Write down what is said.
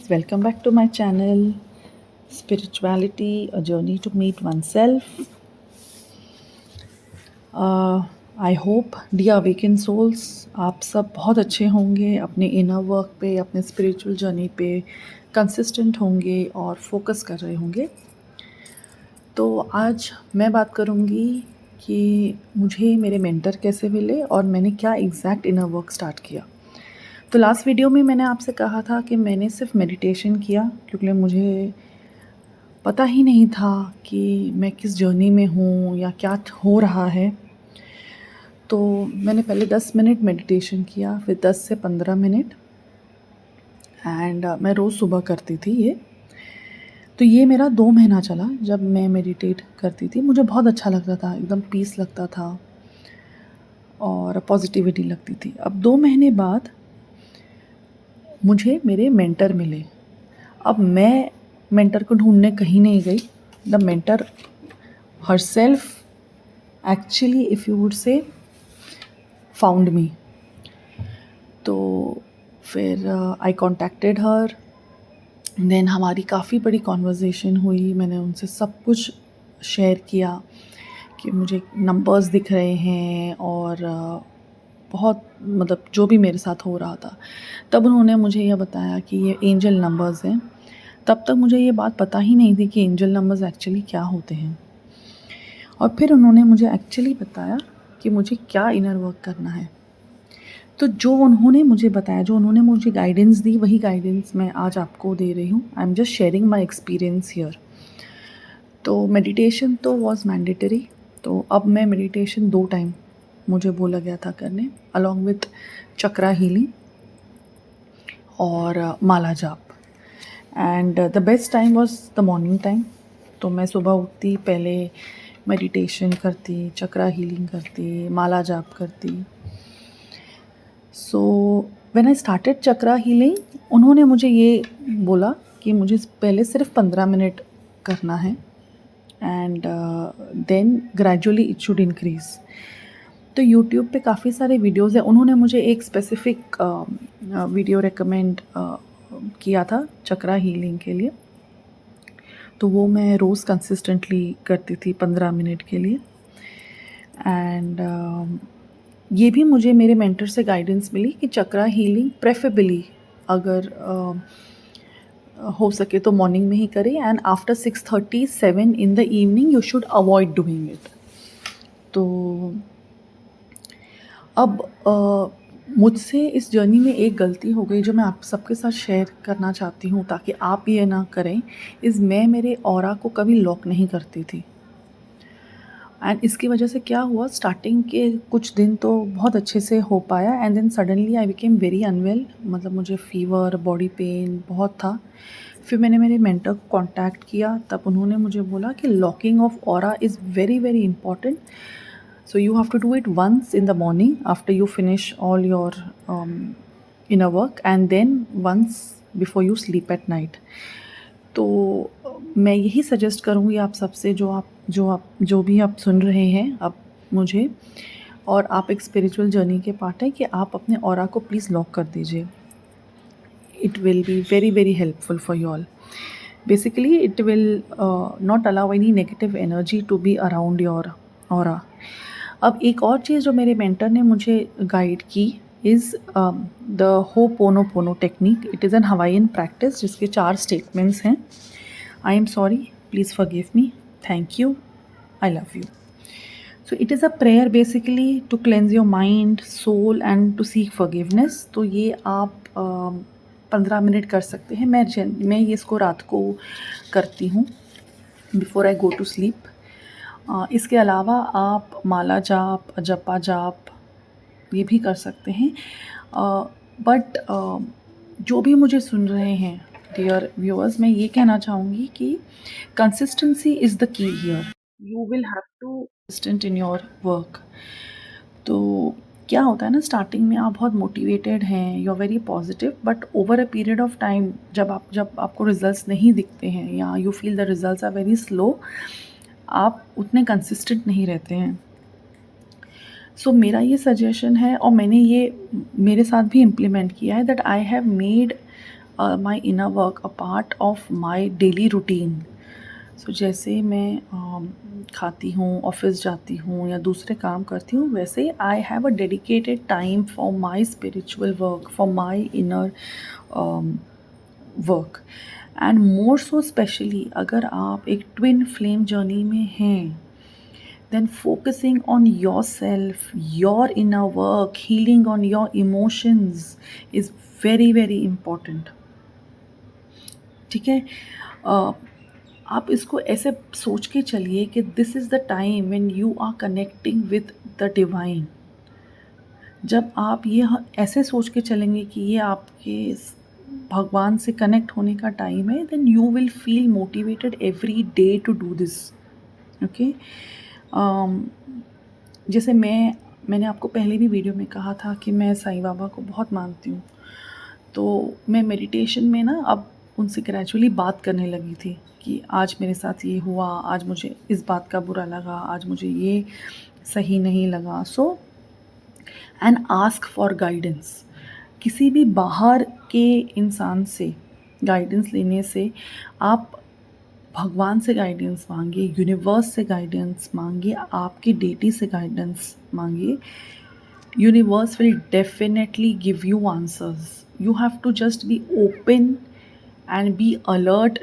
Welcome back to my channel, Spirituality, a journey to meet oneself. I hope dear awaken souls आप सब बहुत अच्छे होंगे, अपने इनर वर्क पे, अपने स्पिरिचुअल जर्नी पे कंसिस्टेंट होंगे और फोकस कर रहे होंगे। तो आज मैं बात करूँगी कि मुझे मेरे मेंटर कैसे मिले और मैंने क्या एग्जैक्ट इनर वर्क स्टार्ट किया। तो लास्ट वीडियो में मैंने आपसे कहा था कि मैंने सिर्फ मेडिटेशन किया, क्योंकि मुझे पता ही नहीं था कि मैं किस जर्नी में हूँ या क्या हो रहा है। तो मैंने पहले 10 मिनट मेडिटेशन किया, फिर 10 से 15 मिनट, एंड मैं रोज़ सुबह करती थी ये। तो ये मेरा 2 महीना चला। जब मैं मेडिटेट करती थी मुझे बहुत अच्छा लगता था, एकदम पीस लगता था और पॉजिटिविटी लगती थी। अब 2 महीने बाद मुझे मेरे मेंटर मिले। अब मैं मेंटर को ढूंढने कहीं नहीं गई। The mentor herself actually, if you would say, found me. तो फिर आई कॉन्टैक्टेड हर, देन हमारी काफ़ी बड़ी कॉन्वर्जेसन हुई। मैंने उनसे सब कुछ शेयर किया कि मुझे नंबर्स दिख रहे हैं और बहुत मतलब जो भी मेरे साथ हो रहा था। तब उन्होंने मुझे यह बताया कि ये एंजल नंबर्स हैं। तब तक मुझे ये बात पता ही नहीं थी कि एंजल नंबर्स एक्चुअली क्या होते हैं। और फिर उन्होंने मुझे एक्चुअली बताया कि मुझे क्या इनर वर्क करना है। तो जो उन्होंने मुझे बताया, जो उन्होंने मुझे गाइडेंस दी, वही गाइडेंस मैं आज आपको दे रही हूँ। I am just sharing my experience here. तो मेडिटेशन तो वॉज मैंडेटरी। तो अब मैं मेडिटेशन 2 टाइम मुझे बोला गया था करने, अलॉन्ग विथ चक्रा हीलिंग और माला जाप। And the best time was the morning time. तो मैं सुबह उठती, पहले मेडिटेशन करती, चक्रा हीलिंग करती, माला जाप करती। So when I started chakra healing, उन्होंने मुझे ये बोला कि मुझे पहले सिर्फ 15 मिनट करना है, and then gradually it should increase. तो यूट्यूब पे काफ़ी सारे वीडियोज़ हैं। उन्होंने मुझे एक स्पेसिफ़िक वीडियो रेकमेंड किया था चक्रा हीलिंग के लिए। तो वो मैं रोज़ कंसिस्टेंटली करती थी 15 मिनट के लिए। एंड ये भी मुझे मेरे मेंटर से गाइडेंस मिली कि चक्रा हीलिंग प्रेफरेबली अगर हो सके तो मॉर्निंग में ही करें, and after 6:30 7 in the evening you should avoid doing it. तो अब मुझसे इस जर्नी में एक गलती हो गई जो मैं आप सबके साथ शेयर करना चाहती हूँ, ताकि आप ये ना करें। मैं मेरे ऑरा को कभी लॉक नहीं करती थी, एंड इसकी वजह से क्या हुआ, स्टार्टिंग के कुछ दिन तो बहुत अच्छे से हो पाया, and then suddenly I became very unwell. मतलब मुझे फीवर, बॉडी पेन बहुत था। फिर मैंने मेरे मेंटर को कांटेक्ट किया, तब उन्होंने मुझे बोला कि locking of aura is very very important. So you have to do it once in the morning after you finish all your inner work, and then once before you sleep at night. तो मैं यही suggest करूँगी आप सबसे, जो भी आप सुन रहे हैं अब मुझे, और आप एक स्पिरिचुअल जर्नी के पार्ट हैं, कि आप अपने ऑरा को प्लीज़ लॉक कर दीजिए। It will be very very helpful for you all. Basically it will not allow any negative energy to be around your aura. अब एक और चीज़ जो मेरे मेंटर ने मुझे गाइड की is the ho'oponopono technique. It is an Hawaiian practice जिसके 4 statements हैं। I am sorry, please forgive me, thank you, I love you. So it is a prayer basically to cleanse your mind, soul and to seek forgiveness. तो ये आप 15 minute कर सकते हैं। मैं ये इसको रात को करती हूँ before I go to sleep. इसके अलावा आप माला जाप, जपा जाप ये भी कर सकते हैं। बट जो भी मुझे सुन रहे हैं डियर व्यूअर्स, मैं ये कहना चाहूँगी कि consistency is the key here. You will have to consistent in your work. तो क्या होता है ना, स्टार्टिंग में आप बहुत मोटिवेटेड हैं, you are very positive, but over a period of time जब आपको रिजल्ट्स नहीं दिखते हैं, या you feel the results are very slow, आप उतने कंसिस्टेंट नहीं रहते हैं। सो मेरा ये सजेशन है, और मैंने ये मेरे साथ भी इम्प्लीमेंट किया है, that I have made my inner work a part of my daily routine. So जैसे मैं खाती हूँ, ऑफिस जाती हूँ या दूसरे काम करती हूँ, वैसे I have a dedicated time for my spiritual work, for my inner work. And more so specially अगर आप एक ट्विन फ्लेम जर्नी में हैं, then focusing on yourself, your inner work, healing on your emotions is very very important। ठीक है। अ, आप इसको ऐसे सोच के चलिए कि this is the time when you are connecting with the divine. जब आप ये ऐसे सोच के चलेंगे कि ये आपके भगवान से कनेक्ट होने का टाइम है, then you will feel motivated every day to do this. Okay. जैसे मैंने आपको पहले भी वीडियो में कहा था कि मैं साईं बाबा को बहुत मानती हूँ। तो मैं मेडिटेशन में ना अब उनसे ग्रेजुअली बात करने लगी थी कि आज मेरे साथ ये हुआ, आज मुझे इस बात का बुरा लगा, आज मुझे ये सही नहीं लगा। So and ask for guidance. किसी भी बाहर के इंसान से गाइडेंस लेने से आप भगवान से गाइडेंस मांगिए, यूनिवर्स से गाइडेंस मांगिए, आपकी डेटी से guidance मांगिए। Universe will definitely give you answers. You have to just be open and be alert